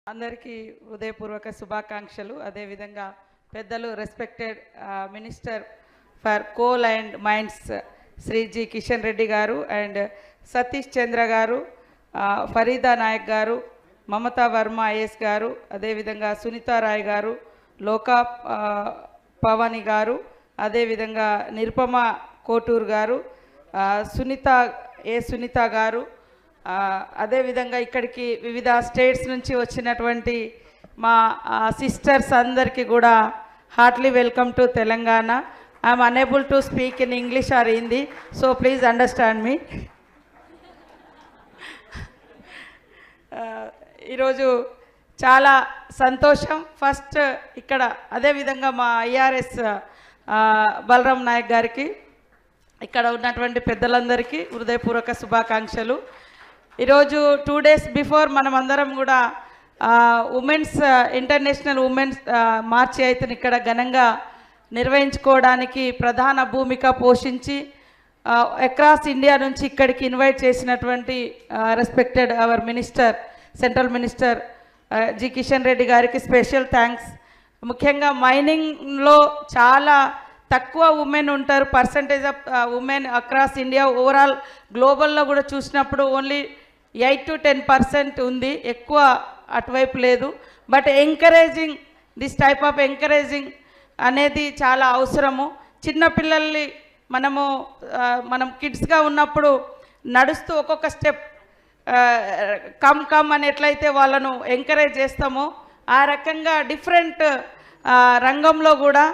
అందరికీ హృదయపూర్వక శుభాకాంక్షలు. అదేవిధంగా పెద్దలు respected minister for coal and mines Shri G Kishan Reddy గారు అండ్ సతీష్ చంద్ర గారు, ఫరీదా నాయక్ గారు, మమతా వర్మ ఐఎస్ గారు, అదేవిధంగా సునీతా రాయ్ గారు, లోకా పవని గారు, అదేవిధంగా నిరుపమ కోటూరు గారు, సునీత గారు, అదేవిధంగా ఇక్కడికి వివిధ స్టేట్స్ నుంచి వచ్చినటువంటి మా సిస్టర్స్ అందరికీ కూడా heartly welcome to Telangana. I am unable to speak in English or Hindi, so please understand me. ఈరోజు చాలా సంతోషం. ఫస్ట్ ఇక్కడ అదేవిధంగా మా ఐఆర్ఎస్ బలరాం నాయక్ గారికి, ఇక్కడ ఉన్నటువంటి పెద్దలందరికీ హృదయపూర్వక శుభాకాంక్షలు. ఈరోజు 2 days బిఫోర్ మనం అందరం కూడా ఉమెన్స్ ఇంటర్నేషనల్ ఉమెన్స్ మార్చి అయితే ఇక్కడ ఘనంగా నిర్వహించుకోవడానికి ప్రధాన భూమిక పోషించి అక్రాస్ ఇండియా నుంచి ఇక్కడికి ఇన్వైట్ చేసినటువంటి respected our minister, central minister G Kishan Reddy గారికి స్పెషల్ థ్యాంక్స్. ముఖ్యంగా మైనింగ్లో చాలా తక్కువ ఉమెన్ ఉంటారు, percentage of women across India. Overall గ్లోబల్లో కూడా చూసినప్పుడు ఓన్లీ 8 to 10% ఉంది, ఎక్కువ అటువైపు లేదు. But encouraging this type of encouraging అనేది చాలా అవసరము. చిన్నపిల్లల్ని మనం కిడ్స్గా ఉన్నప్పుడు నడుస్తూ ఒక్కొక్క స్టెప్ కమ్ అని ఎట్లయితే వాళ్ళను ఎంకరేజ్ చేస్తామో ఆ రకంగా డిఫరెంట్ రంగంలో కూడా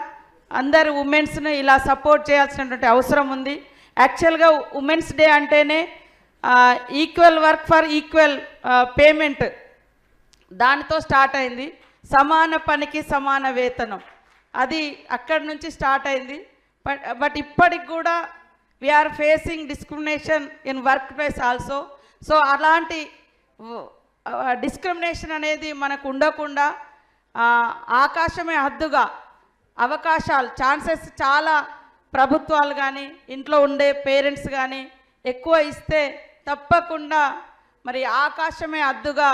అందరు ఉమెన్స్ను ఇలా సపోర్ట్ చేయాల్సినటువంటి అవసరం ఉంది. యాక్చువల్గా ఉమెన్స్ డే అంటేనే equal work for equal payment, దానితో స్టార్ట్ అయింది. సమాన పనికి సమాన వేతనం, అది అక్కడి నుంచి స్టార్ట్ అయింది. బట్ ఇప్పటికి కూడా we are facing discrimination in workplace also. So అలాంటి డిస్క్రిమినేషన్ అనేది మనకు ఉండకుండా ఆకాశమే హద్దుగా అవకాశాలు, ఛాన్సెస్ చాలా ప్రభుత్వాలు కానీ ఇంట్లో ఉండే పేరెంట్స్ కానీ ఎక్కువ ఇస్తే తప్పకుండా మరి ఆకాశమే హద్దుగా,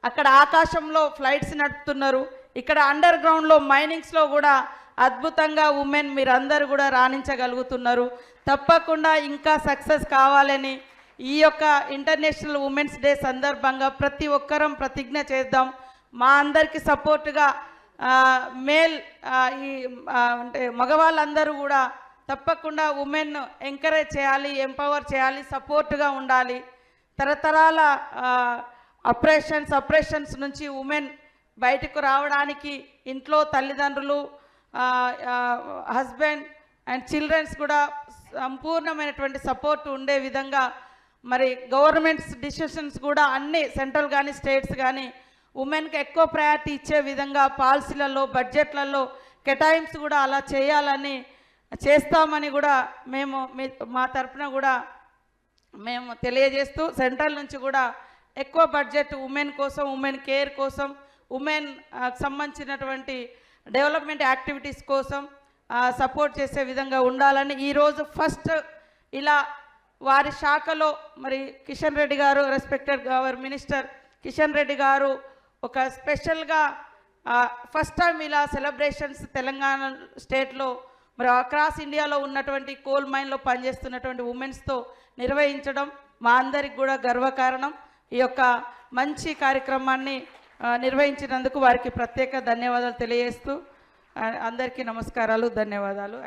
అక్కడ ఆకాశంలో ఫ్లైట్స్ నడుపుతున్నారు, ఇక్కడ అండర్ గ్రౌండ్లో మైనింగ్స్లో కూడా అద్భుతంగా ఉమెన్ మీరందరూ కూడా రాణించగలుగుతున్నారు. తప్పకుండా ఇంకా సక్సెస్ కావాలని ఈ యొక్క ఇంటర్నేషనల్ ఉమెన్స్ డే సందర్భంగా ప్రతి ఒక్కరం ప్రతిజ్ఞ చేద్దాం. మా అందరికీ సపోర్టుగా మేల్ అంటే మగవాళ్ళందరూ కూడా తప్పకుండా ఉమెన్ ఎంకరేజ్ చేయాలి, ఎంపవర్ చేయాలి, సపోర్ట్గా ఉండాలి. తరతరాల అప్రెషన్స్ నుంచి ఉమెన్ బయటకు రావడానికి ఇంట్లో తల్లిదండ్రులు, హస్బెండ్ అండ్ చిల్డ్రన్స్ కూడా సంపూర్ణమైనటువంటి సపోర్ట్ ఉండే విధంగా మరి గవర్నమెంట్స్ డిసిషన్స్ కూడా అన్ని సెంట్రల్ కానీ స్టేట్స్ కానీ ఉమెన్కి ఎక్కువ ప్రయారిటీ ఇచ్చే విధంగా పాలసీలలో, బడ్జెట్లలో కేటాయింపు కూడా అలా చేయాలని చేస్తామని కూడా మేము మా తరఫున కూడా మేము తెలియజేస్తూ, సెంట్రల్ నుంచి కూడా ఎక్కువ బడ్జెట్ ఉమెన్ కోసం, ఉమెన్ కేర్ కోసం, ఉమెన్ సంబంధించినటువంటి డెవలప్మెంట్ యాక్టివిటీస్ కోసం సపోర్ట్ చేసే విధంగా ఉండాలని ఈరోజు ఫస్ట్ ఇలా వారి శాఖలో మరి కిషన్ రెడ్డి గారు, respected our minister Kishan Reddy గారు ఒక స్పెషల్గా ఫస్ట్ టైం ఇలా సెలబ్రేషన్స్ తెలంగాణ స్టేట్లో మరి అక్రాస్ ఇండియాలో ఉన్నటువంటి కోల్ మైన్లో పనిచేస్తున్నటువంటి ఉమెన్స్తో నిర్వహించడం మా అందరికి కూడా గర్వకారణం. ఈ యొక్క మంచి కార్యక్రమాన్ని నిర్వహించినందుకు వారికి ప్రత్యేక ధన్యవాదాలు తెలియజేస్తూ అందరికీ నమస్కారాలు, ధన్యవాదాలు.